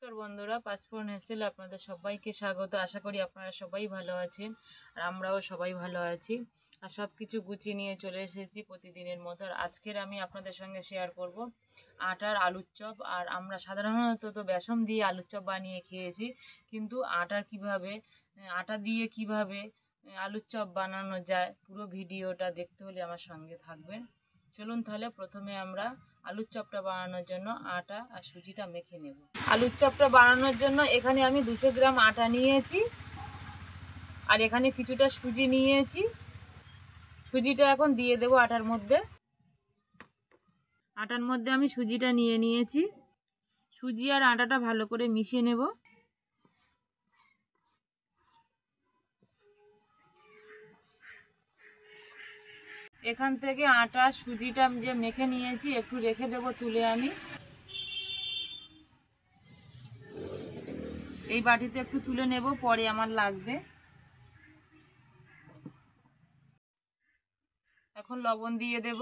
নমস্কার বন্ধুরা, পাঁচফোড়ন হেসেল আপনাদের সবাইকে স্বাগত। আশা করি আপনারা সবাই ভালো আছেন আর আমরাও সবাই ভালো আছি। আর সব কিছু গুছিয়ে নিয়ে চলে এসেছি প্রতিদিনের মতো। আর আজকের আমি আপনাদের সঙ্গে শেয়ার করব আটার আলুর চপ। আর আমরা সাধারণত তো বেসন দিয়ে আলুর চপ বানিয়ে খেয়েছি, কিন্তু আটা দিয়ে কিভাবে আলুর চপ বানানো যায়, পুরো ভিডিওটা দেখতে হলে আমার সঙ্গে থাকবেন। চলুন তাহলে প্রথমে আমরা আলুর চপটা বানানোর জন্য আটা আর সুজিটা মেখে নেব। আলুর চপটা বানানোর জন্য এখানে আমি 200 গ্রাম আটা নিয়েছি আর এখানে কিছুটা সুজি নিয়েছি। সুজিটা এখন দিয়ে দেব আটার মধ্যে। আটার মধ্যে আমি সুজিটা নিয়েছি। সুজি আর আটাটা ভালো করে মিশিয়ে নেব। এখান থেকে আটা সুজিটা যে মেখে নিয়েছি একটু রেখে দেব তুলে। আমি এই বাটিতে একটু তুলে নেব, পরে আমার লাগবে। এখন লবণ দিয়ে দেব।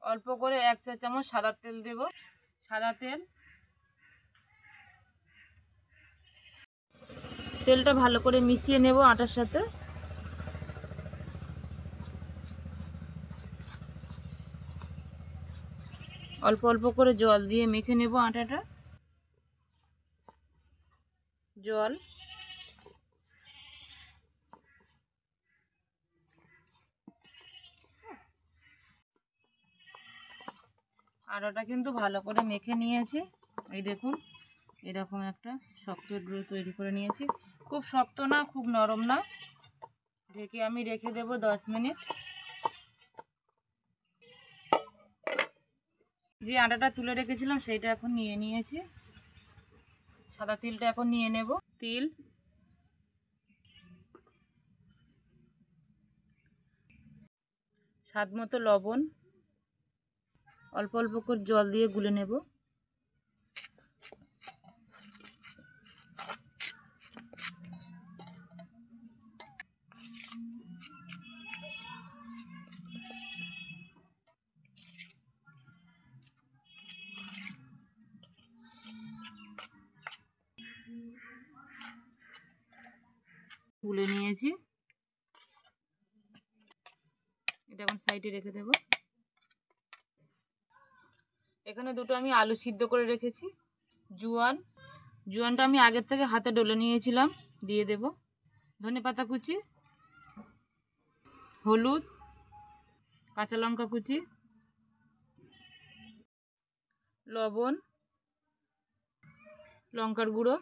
অল্প করে 1 চা চামচ সাদা তেল দেব। সাদা তেলটা ভালো করে মিশিয়ে নেব আটার সাথে। অল্প অল্প করে জল দিয়ে মেখে নেব আটাটা। জল, আটাটা কিন্তু ভালো করে মেখে নিয়েছি। এই দেখুন, এরকম একটা শক্ত ডো তৈরি করে নিয়েছি। খুব শক্ত না, খুব নরম না। ঢেকে আমি রেখে দেব 10 মিনিট। যে আটাটা তুলে রেখেছিলাম সেইটা এখন নিয়ে নিয়েছি। সাদা তিলটা এখন নিয়ে নেব। তিল, স্বাদ মতো লবণ, অল্প অল্প করে জল দিয়ে গুলে নেব। গুলে নিয়েছি, এটা এখন সাইডে রেখে দেব। এখানে দুটো আমি আলু সিদ্ধ করে রেখেছি। জোয়ানটা আমি আগের থেকে হাতে ডলে নিয়েছিলাম, দিয়ে দেব। ধনেপাতা কুচি, হলুদ, কাঁচা লঙ্কা কুচি, লবণ, লঙ্কার গুঁড়ো,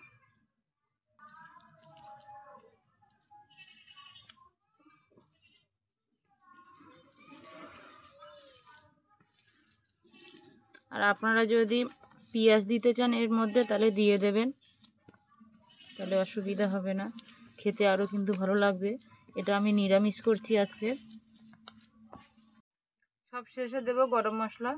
আর আপনারা যদি পেঁয়াজ দিতে চান এর মধ্যে তাহলে দিয়ে দেবেন, তাহলে অসুবিধা হবে না, খেতে আরও কিন্তু ভালো লাগবে। এটা আমি নিরামিষ করছি আজকে। সব শেষে দেব গরম মশলা।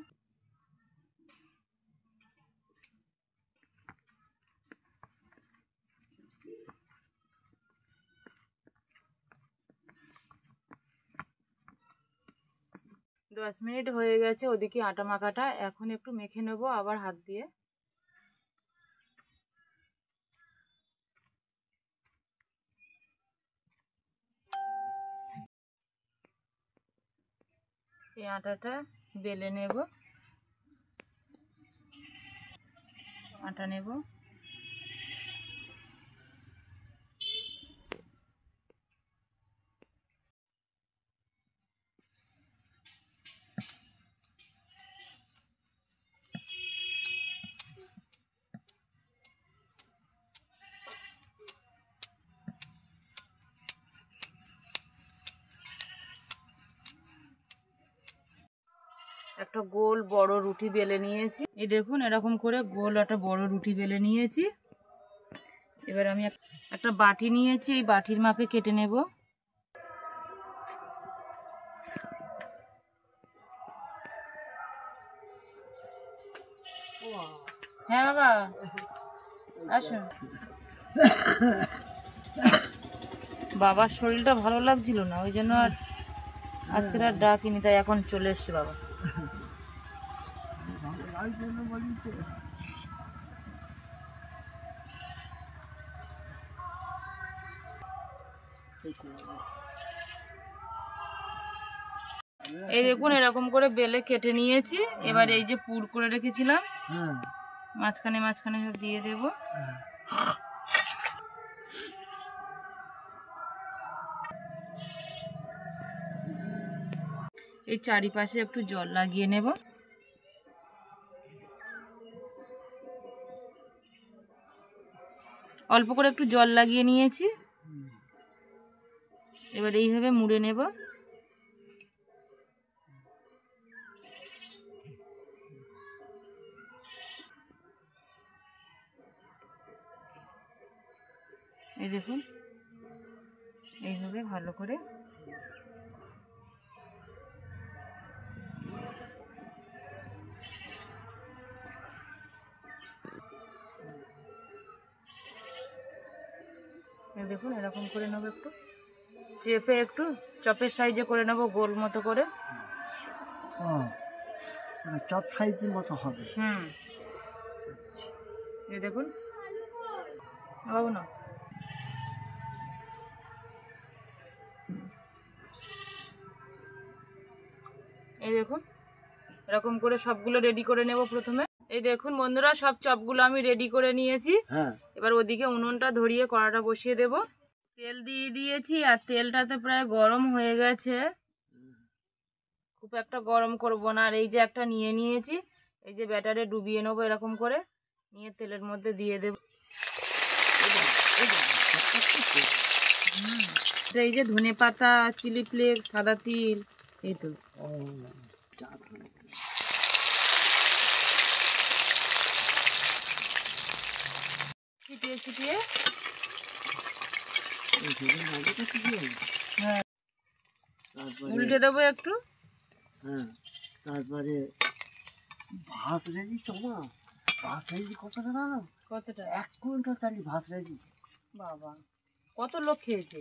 দশ মিনিট হয়ে গেছে ওদিকে আটা মাখাটা। এখন একটু মেখে নেব আবার হাত দিয়ে। এই আটাটা বেলে নেব। আটা নেব, একটা গোল বড় রুটি বেলে নিয়েছি। এই দেখুন, এরকম করে গোল একটা বড় রুটি বেলে নিয়েছি। এবার আমি একটা বাটি নিয়েছি, এই বাটির মাপে কেটে নেব। হ্যাঁ বাবা, আসুন। বাবার শরীরটা ভালো লাগছিল না, ওই জন্য আর আজকের আর ডাকিনি, তাই এখন চলে এসছে বাবা। এই দেখুন এরকম করে বেলে কেটে নিয়েছি। এবার এই যে পুর করে রেখেছিলাম মাঝখানে মাঝখানে সব দিয়ে দেব। এই চারিপাশে একটু জল লাগিয়ে নেব। অল্প করে একটু জল লাগিয়ে নিয়েছি। এবার এইভাবে মুড়ে নেব। এই দেখুন এইভাবে ভালো করে দেখুন এরকম করে নেবো, একটু চেপে একটু চপের সাইজে করে নেবো, গোল মতো করে। চপ সাইজের মতো হবে। এই দেখুন বাবু না, এই দেখুন এরকম করে সবগুলো রেডি করে নেব প্রথমে। এই দেখুন বন্ধুরা সব চপগুলো আমি রেডি করে নিয়েছি। এবার ওদিকে উনুনটা ধরিয়ে কড়াটা বসিয়ে দেব। তেল দিয়ে দিয়েছি আর তেলটা তো প্রায় গরম হয়ে গেছে, খুব একটা গরম করব না। আর এই যে একটা নিয়ে নিয়েছি, এই যে ব্যাটারে ডুবিয়ে নেবো এরকম করে, নিয়ে তেলের মধ্যে দিয়ে দেব। এই যে ধনে পাতা, চিলি ফ্লেক্স, সাদা তিল, এই তো ছিটিয়ে ছিটিয়ে উল্টে দেবো একটু। তারপরে ভাত রেডি না, ভাত রেডি কতটা জানো? কতটা? 1 কুইন্টাল চালি ভাত রেডি। বাবা, কত লোক খেয়েছে?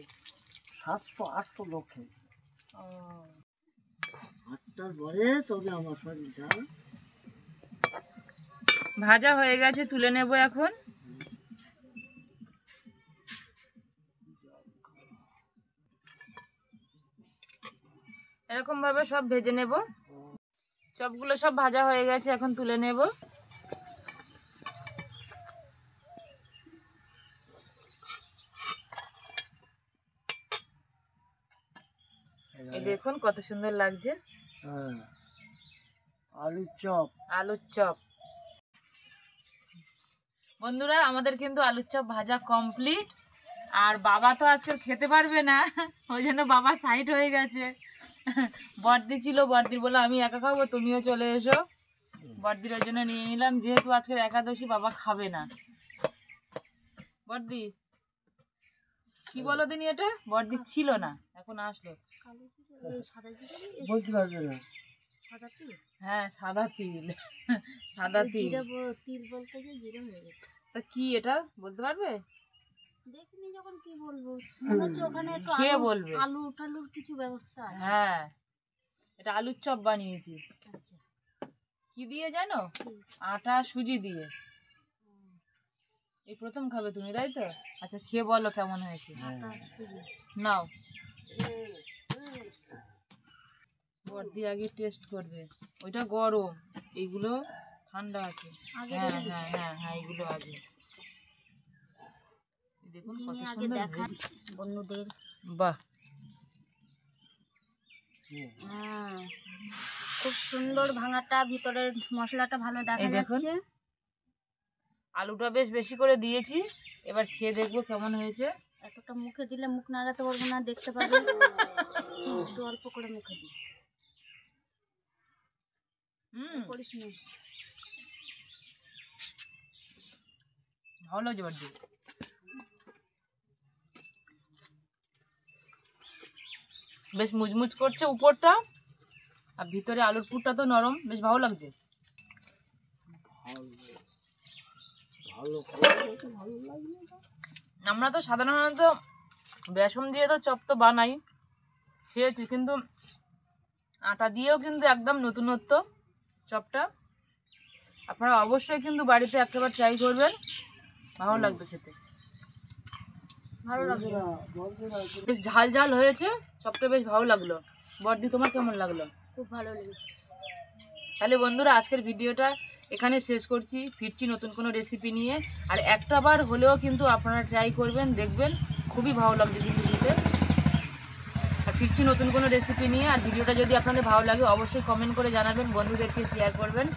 700-800 লোক খেয়েছে। 8টার পরে তবে আমার শরীরটা ভাজা হয়ে গেছে, তুলে নেব এখন। এরকম ভাবে সব ভেজে নেব। চপগুলো সব ভাজা হয়ে গেছে, এখন তুলে নেব। এই দেখুন কত সুন্দর লাগছে। আলুর চপ, আলুর চপ। বন্ধুরা আমাদের কিন্তু আলুর চপ ভাজা কমপ্লিট। আর বাবা তো আজকে খেতে পারবে না, ওই জন্য বাবা সাইড হয়ে গেছে। বর্দি ছিল, বর্দির বলে আমি একা খাবো, তুমিও চলে এসো। বর্দির ওই জন্য নিয়ে নিলাম, যেহেতু আজকের একাদশী বাবা খাবে না। বর্দি কি বলো দিনি, এটা বর্দি ছিল না, এখন আসলো। বলতে পারবে না। হ্যাঁ সাদা তিল, সাদা তিল। তিল বলতে গিয়ে জিরে হয়ে গেছে। তা কি এটা বলতে পারবে? দেখিনি যখন কি বলবো, মনে হচ্ছে ওখানে একটু খেয়ে বলবে। আলু টালুর কিছু ব্যবস্থা আছে। হ্যাঁ এটা আলুর চপ বানিয়েছি। আচ্ছা কি দিয়ে জানো? আটা সুজি দিয়ে। এই প্রথম খাবে তুমি, তাই তো? আচ্ছা খেয়ে বলো কেমন হয়েছে। নাও বর্দি আগে টেস্ট করবে, ওইটা গরম, এইগুলো ঠান্ডা আছে। হ্যাঁ হ্যাঁ হ্যাঁ হ্যাঁ এইগুলো আগে দেখুন কত সুন্দর বন্ধুদের। বাহ খুব সুন্দর ভাঙাটা, ভিতরের মশলাটা ভালো দেখা যাচ্ছে। আলুটা বেশ বেশি করে দিয়েছি, এবার খেয়ে দেখবো কেমন হয়েছে। এতটা মুখে দিলে মুখ নাড়াতে পারবো না, দেখতে পারবে। একটু অল্প করে মুখে দিই। করিস না, ভালো লাগছে বর্দি। বেশ মুচমুচ করছে উপরটা, আর ভিতরে আলুর পুরটা তো নরম, বেশ ভালো লাগছে। আমরা তো সাধারণত বেসন দিয়ে তো চপ তো বানাই, খেয়েছি, কিন্তু আটা দিয়েও কিন্তু একদম নতুনত্ব চপটা। আপনারা অবশ্যই কিন্তু বাড়িতে একেবারে ট্রাই করবেন, ভালো লাগবে খেতে। ভালো লাগবে। বেশ ঝাল ঝাল হয়েছে চপটা, বেশ ভালো লাগলো। বর্দি, তোমার কেমন লাগলো? খুব ভালো লেগেছে। তাহলে বন্ধুরা আজকের ভিডিওটা এখানে শেষ করছি, ফিরছি নতুন কোনো রেসিপি নিয়ে। আর একটা বার হলেও কিন্তু আপনারা ট্রাই করবেন, দেখবেন খুবই ভালো লাগছে কিন্তু খেতে। আর ফিরছি নতুন কোনো রেসিপি নিয়ে। আর ভিডিওটা যদি আপনাদের ভালো লাগে অবশ্যই কমেন্ট করে জানাবেন, বন্ধুদেরকে শেয়ার করবেন।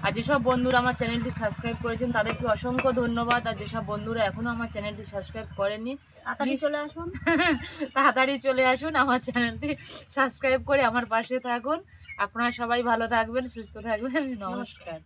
আর যেসব বন্ধুরা আমার চ্যানেলটি সাবস্ক্রাইব করেছেন তাদেরকে অসংখ্য ধন্যবাদ। আর যেসব বন্ধুরা এখনও আমার চ্যানেলটি সাবস্ক্রাইব করেননি, তাড়াতাড়ি চলে আসুন। তাড়াতাড়ি চলে আসুন, আমার চ্যানেলটি সাবস্ক্রাইব করে আমার পাশে থাকুন। আপনারা সবাই ভালো থাকবেন, সুস্থ থাকবেন। নমস্কার।